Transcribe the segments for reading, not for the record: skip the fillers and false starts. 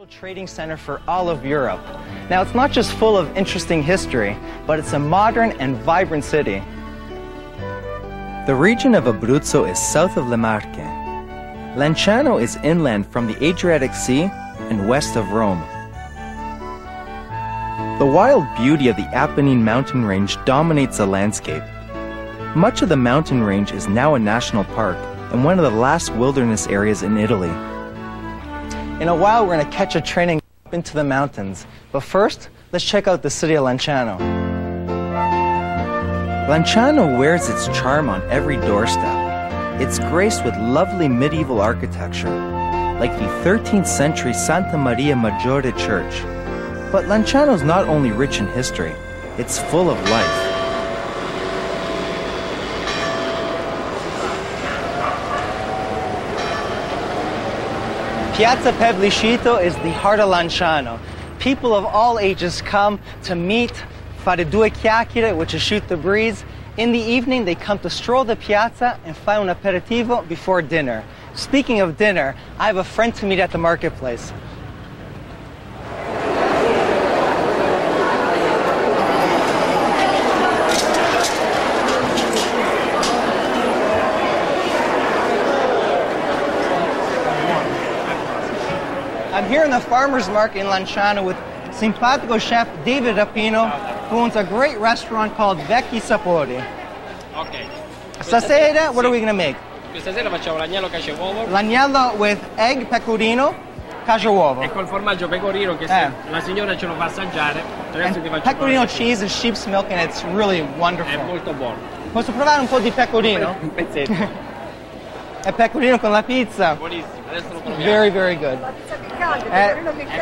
Trading center for all of Europe. Now, it's not just full of interesting history, but it's a modern and vibrant city. The region of Abruzzo is south of Le Marche. Lanciano is inland from the Adriatic Sea and west of Rome. The wild beauty of the Apennine mountain range dominates the landscape. Much of the mountain range is now a national park and one of the last wilderness areas in Italy. In a while, we're going to catch a train and go up into the mountains. But first, let's check out the city of Lanciano. Lanciano wears its charm on every doorstep. It's graced with lovely medieval architecture, like the 13th century Santa Maria Maggiore church. But Lanciano's not only rich in history, it's full of life. Piazza Plebiscito is the heart of Lanciano. People of all ages come to meet, fare due chiacchiere, which is shoot the breeze. In the evening, they come to stroll the piazza and find un aperitivo before dinner. Speaking of dinner, I have a friend to meet at the marketplace. I'm here in the farmer's market in Lanciano with simpatico chef David Rapino, who owns a great restaurant called Vecchi Sapori. Ok. Stasera, what are we going to make? Questa sera facciamo l'agnello cacio uovo. L'agnello with egg, pecorino, cacio uovo. E col formaggio pecorino che se la signora ce lo fa assaggiare, adesso ti faccio pecorino cheese is sheep's milk and it's really wonderful. È molto buono. Posso provare un po' di pecorino? Un pezzetto. È pecorino con la pizza. Buonissimo, adesso lo proviamo. Very, very good. È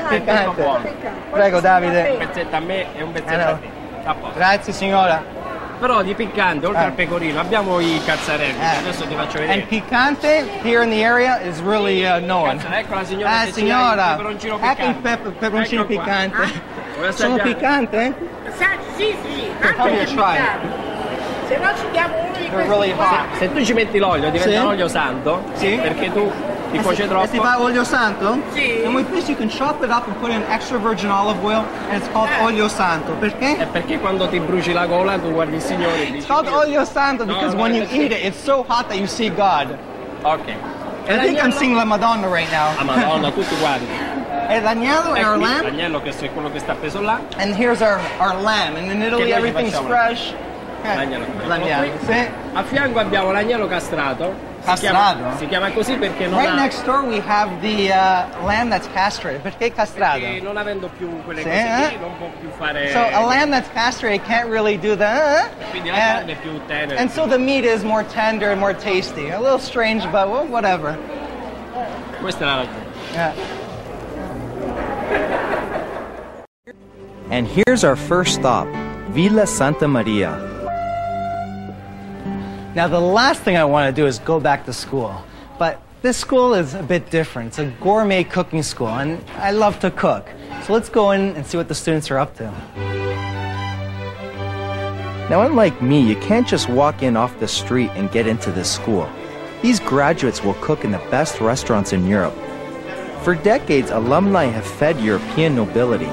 piccante. Prego, Davide. Un pezzetto a me e un pezzetto a te. A posto. Grazie, signora. Però di piccante, oltre al pecorino, abbiamo i cazzarelli. Adesso ti faccio vedere. And piccante here in the area is really known. Ecco la signora che signora, il peperoncino piccante. Peperoncino piccante. Sono piccante? Sì. How do you try? Se no ci diamo uno di They're really hot. Se tu ci metti l'olio diventa un olio santo, perché tu ti cuoce troppo. Si fa olio santo? Sì. And with this you can chop it up and put in extra virgin olive oil and it's called olio santo. Perché? È perché quando ti bruci la gola tu guardi il Signore e dici... It's called olio santo because when you eat it, it's so hot that you see God. Ok. I think I'm seeing la Madonna right now. La Madonna, tutti guardi. E l'agnello and our lamb. L'agnello che è quello che sta appeso là. And here's our lamb. And in Italy everything's fresh. L'agnello. Sì. A fianco abbiamo l'agnello castrato. Castrato? Si chiama così perché non Right next door we have the lamb that's castrated. Perché castrato? Perché non avendo più quelle cose lì non può più fare... So a lamb that's castrated can't really do the... Quindi la carne è più tenera. And so the meat is more tender and more tasty. A little strange, but well, whatever. Questa è la ragione. Yeah. And here's our first stop, Villa Santa Maria. Now the last thing I want to do is go back to school. But this school is a bit different. It's a gourmet cooking school, and I love to cook. So let's go in and see what the students are up to. Now, unlike me, you can't just walk in off the street and get into this school. These graduates will cook in the best restaurants in Europe. For decades, alumni have fed European nobility.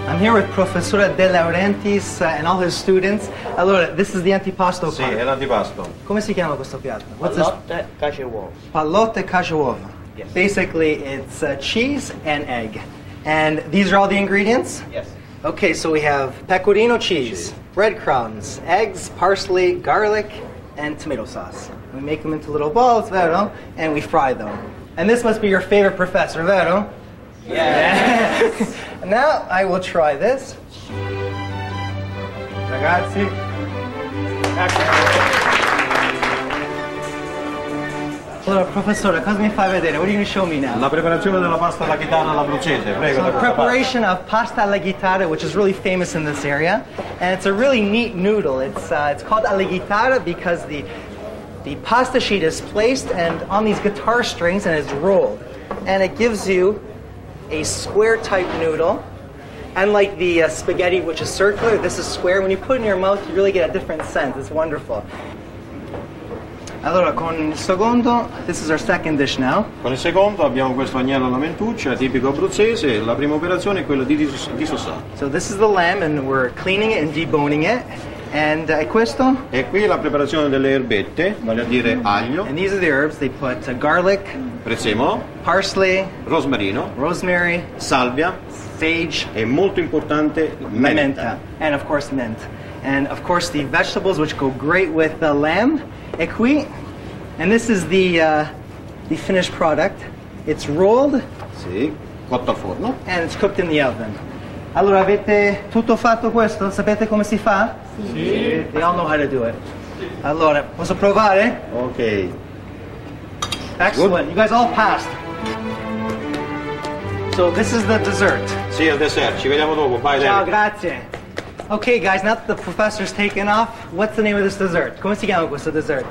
I'm here with Professor De Laurentiis and all his students. Allora, this is the antipasto. Sì, è l'antipasto. Come si chiama questo piatto? Pallotte, cacio uovo. Pallotte cacio uovo. Yes. Basically, it's cheese and egg. And these are all the ingredients? Yes. Okay, so we have pecorino cheese, breadcrumbs, eggs, parsley, garlic, and tomato sauce. We make them into little balls, vero? And we fry them. And this must be your favorite professor, vero? Yes. Now I will try this. Ragazzi. Allora, professore, cosa mi fai vedere? What are you going to show me now? La preparazione della pasta alla chitana all'abruzzese, prego. So the preparation of pasta alla chitarra, which is really famous in this area, and it's a really neat noodle. It's called alla chitarra because the pasta sheet is placed and on these guitar strings and it's rolled, and it gives you a square type noodle. Unlike the spaghetti, which is circular, this is square. When you put it in your mouth, you really get a different scent. It's wonderful. Allora, con il secondo, this is our second dish now. Con il secondo abbiamo questo agnello alla mentuccia, tipico abruzzese. La prima operazione è quella di disossare. So this is the lamb and we're cleaning it and deboning it. And questo? E qui la preparazione delle erbette, vale a dire aglio, And these are the herbs. They put garlic, prezzemolo, parsley, rosmarino, rosemary, salvia sage, e molto importante menta. menta, and of course mint. And of course the vegetables which go great with the lamb. E qui, and this is the finished product. It's rolled Sì, cotto al forno. and it's cooked in the oven. Allora, avete tutto fatto questo? Sapete come si fa? Sì. They all know how to do it. Allora, posso provare? Ok. Excellent. You guys all passed. So this is the dessert. Sì, il dessert. Ci vediamo dopo. Bye, Ciao, David. grazie. Okay, guys, now that the professor's taken off, what's the name of this dessert? Come si chiama questo dessert?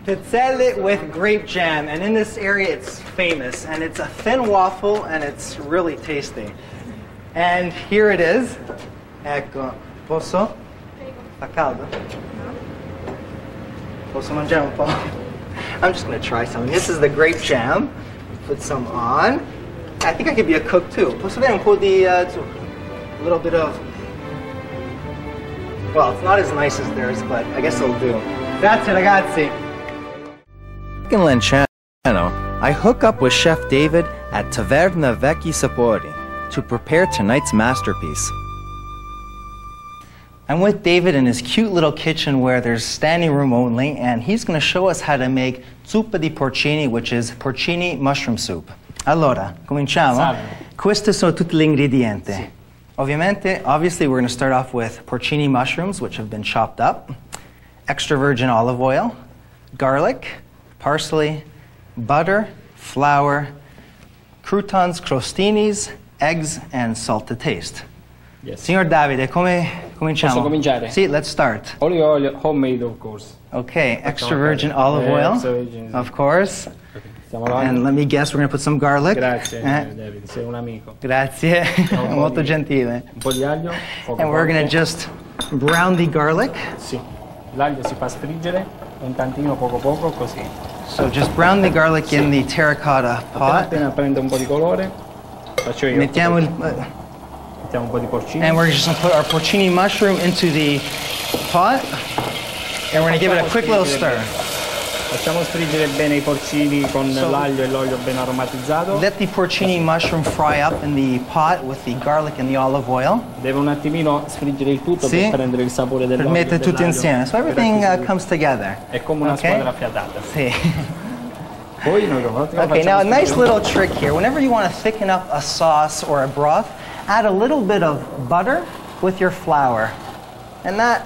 Pizzelle with grape jam, and in this area it's famous, and it's a thin waffle, and it's really tasty. And here it is. Ecco, posso? Fa caldo? Posso mangiare un po'? I'm just going to try something. This is the grape jam. Put some on. I think I could be a cook too. Posso avere un po' di zucchero? A little bit of... Well, it's not as nice as theirs, but I guess it'll do. Grazie, ragazzi. In Lanciano, I hook up with Chef David at Taverna Vecchi Sapori to prepare tonight's masterpiece. I'm with David in his cute little kitchen where there's standing room only, and he's going to show us how to make zuppa di porcini, which is porcini mushroom soup. Allora, cominciamo. Salve. Questi sono tutti gli ingredienti. Obviously, we're going to start off with porcini mushrooms, which have been chopped up, extra virgin olive oil, garlic, parsley, butter, flour, croutons, crostinis, eggs, and salt to taste. Yes. Signor Davide, come cominciamo? Posso cominciare? Sì, let's start. Olive oil, homemade of course. Okay, extra virgin olive oil, Extra virgin, sì. of course. Stiamo avanti. And let me guess, we're going to put some garlic. Grazie David, sei un amico. Grazie, po' molto di- gentile. Un po' di aglio, poco And we're going to forte. just brown the garlic. Sì, l'aglio si fa sfriggere un tantino poco così. So just brown the garlic in the terracotta pot. Appena prende un po' di colore, faccio io. Mettiamo il, Mettiamo un po' di porcini. and we're just going to put our porcini mushroom into the pot. And we're going to give it a quick little stir. Facciamo sfriggere bene i porcini con So- l'aglio e l'olio ben aromatizzato. Let the porcini mushroom fry up in the pot with the garlic and the olive oil. Deve un attimino sfriggere il tutto Sì. per prendere il sapore Per dell'olio. mettere e tutto dell'aglio. insieme. So Per everything acquisire- comes together. È come una Okay? squadra affiatata. Sì. Poi noi Okay, now a nice little trick here. Whenever you want to thicken up a sauce or a broth, add a little bit of butter with your flour. And that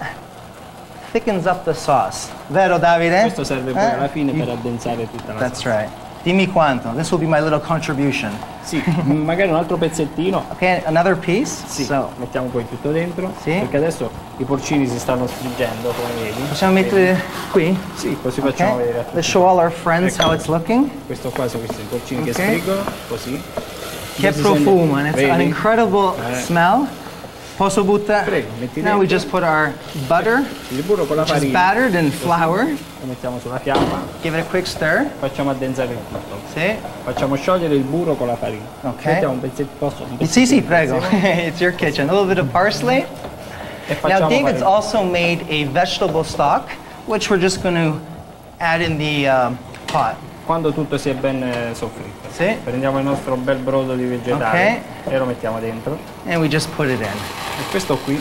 thickens up the sauce. Vero, Davide? Questo serve poi alla fine per addensare tutta la That's salsa. right. Dimmi quanto. This will be my little contribution. Sì, magari un altro pezzettino. Okay, another piece. Sì, So, mettiamo poi tutto dentro. Sì. Perché adesso i porcini si stanno sfriggendo, come vedi. possiamo mettere qui? Sì, così facciamo vedere a Okay. tutti. Let's show all our friends Ecco. how it's looking. Questo qua sono questi porcini che Ok. sfriggono, così. Che Si sente- profumo, and it's an vedi? incredible smell. Posso buttare? Prego, metti Now we dentro. just put our butter, Il burro con la which is farina. battered in flour. Lo mettiamo sulla fiamma, Give it a quick stir. facciamo addensare il tutto. Sì. Facciamo sciogliere il burro con la farina. Ok. Mettiamo un pezzetto, posso? Un Sì, sì, pezzettino prego. insieme It's your kitchen. A little bit of parsley. E Now, facciamo David's fare- also made a vegetable stock, which we're just going to add in the pot. Quando tutto si è ben soffritto. Sì. Prendiamo il nostro bel brodo di vegetale Ok. e lo mettiamo dentro. And we just put it in. E questo qui,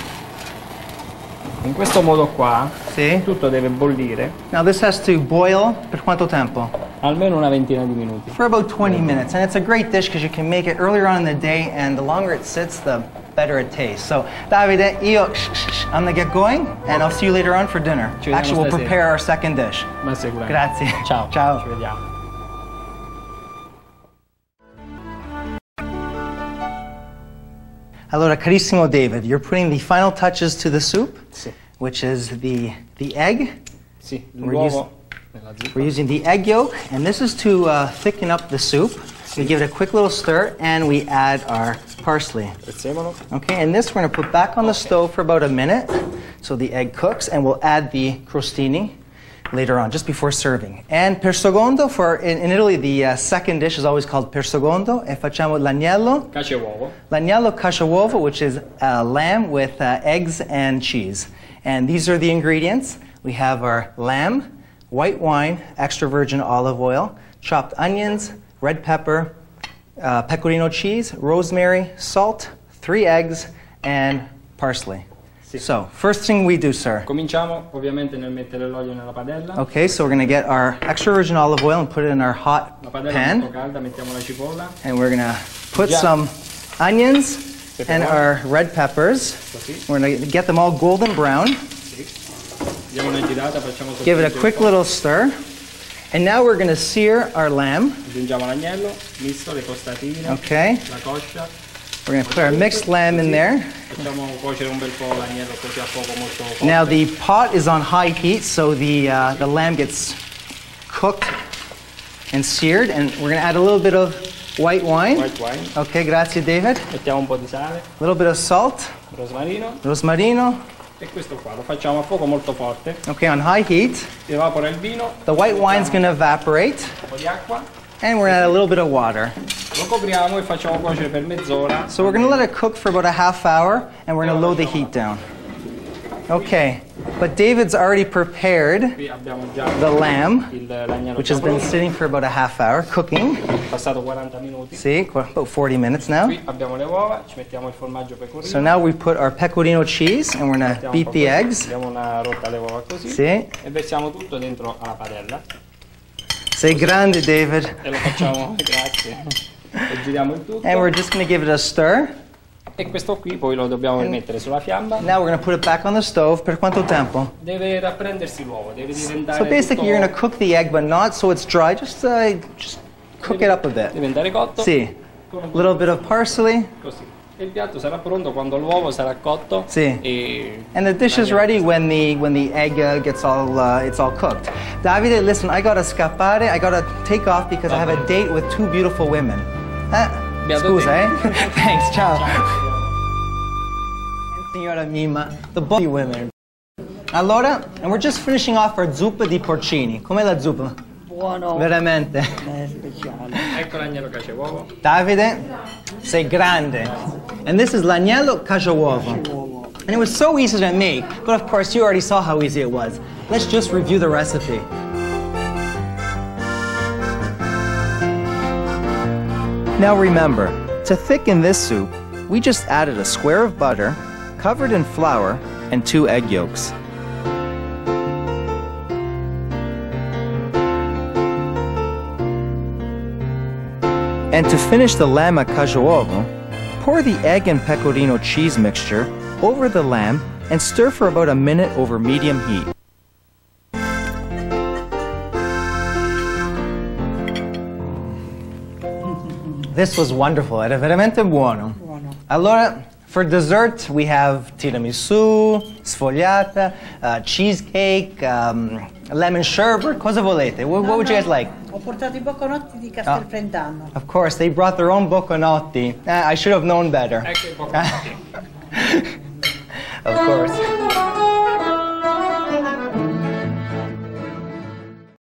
in questo modo qua, Sì. tutto deve bollire Now this has to boil per quanto tempo? almeno una ventina di minuti. For about 20 minutes. And it's a great dish because you can make it earlier on in the day, and the longer it sits, the better it tastes. So, Davide, I'm going to get going, and I'll see you later on for dinner. Ci vediamo Actually, we'll stasera. prepare our second dish. Ma sicuramente. Grazie. Ciao. Ciao. Ci vediamo. Allora, carissimo David, you're putting the final touches to the soup, Sì. which is the egg. Sì, We're l'uovo nella zuppa. We're using the egg yolk, and this is to thicken up the soup. We give it a quick little stir, and we add our parsley. Prezzemolo. Okay, and this we're going to put back on the stove for about a minute so the egg cooks, and we'll add the crostini later on, just before serving. And per secondo, in Italy, the second dish is always called per secondo, e facciamo l'agnello. Cacio e uovo. L'agnello cacio uovo, which is lamb with eggs and cheese. And these are the ingredients. We have our lamb, white wine, extra virgin olive oil, chopped onions, red pepper, pecorino cheese, rosemary, salt, 3 eggs, and parsley. Sì. So, first thing we do, sir. Cominciamo ovviamente nel mettere l'olio nella padella. Okay, so we're going to get our extra virgin olive oil and put it in our hot La padella è pan. molto calda, mettiamo la cipolla. And we're going to put some onions and our red peppers. Così. We're going to get them all golden brown. Sì. Diamo una girata, facciamo Give it a quick little stir. And now we're going to sear our lamb. Aggiungiamo l'agnello, misto, le costatine, Okay. la coscia. We're going to put our mixed lamb in there. Facciamo cuocere un bel po' l'agnello così a fuoco molto forte. Now the pot is on high heat, so the lamb gets cooked and seared. And we're going to add a little bit of white wine. White wine. Okay, grazie David. Mettiamo un po' di sale, A little bit of salt, rosmarino rosmarino. e questo qua lo facciamo a fuoco molto forte. Okay, on high heat. Evapora il vino. The white wine's going to evaporate. Un po' di acqua. And we're going to add a little bit of water. Lo copriamo e facciamo cuocere per mezz'ora. So we're going to let it cook for about a half hour, and we're going to lower the heat down. Okay, but David's already prepared Qui abbiamo già the lamb, l'agnello which has been pronto, sitting for about a half hour cooking. passato 40 minuti. See, about 40 minutes now. Qui abbiamo le uova, ci mettiamo il formaggio pecorino. So now we put our pecorino cheese, and we're going to mettiamo un beat po' the così, eggs. diamo una rotta alle uova così. Sì. E versiamo tutto dentro alla padella. Say grande, David. E lo facciamo, grazie. E giriamo il tutto. And we're just going to give it a stir. E questo qui poi lo dobbiamo mettere sulla fiamma. Now we're going to put it back on the stove. Per quanto tempo? Deve rapprendersi l'uovo, deve diventare So basically, tutto, you're going to cook the egg, but not so it's dry. Just cook it up a bit. deve andare cotto. See, Con a un po' little bit of parsley. così. E il piatto sarà pronto quando l'uovo sarà cotto. Sì. E And the dish is ready when the egg gets all it's all cooked. Davide, listen, I gotta scappare. I gotta take off because I have a date with 2 beautiful women. Beato Scusa, te. eh? Thanks, ciao. Signora Mima, the both women. Allora, and we're just finishing off our zuppa di porcini. Com'è la zuppa? Buono. Veramente. Speciale. Ecco l'agnello cacio e uovo. Davide, sei grande. And this is l'agnello cacio uovo. And it was so easy to make, but of course you already saw how easy it was. Let's just review the recipe. Now remember, to thicken this soup, we just added a square of butter, covered in flour, and 2 egg yolks. And to finish the lamb a cacio uovo, pour the egg and pecorino cheese mixture over the lamb and stir for about a minute over medium heat. This was wonderful. Era veramente buono. Allora, for dessert, we have tiramisù, sfogliata, cheesecake, lemon sherbet. Cosa volete? What would you guys like? Ho portato i bocconotti di Castelfrentano. Of course, they brought their own bocconotti. I should have known better. Ecco i bocconotti. Of course.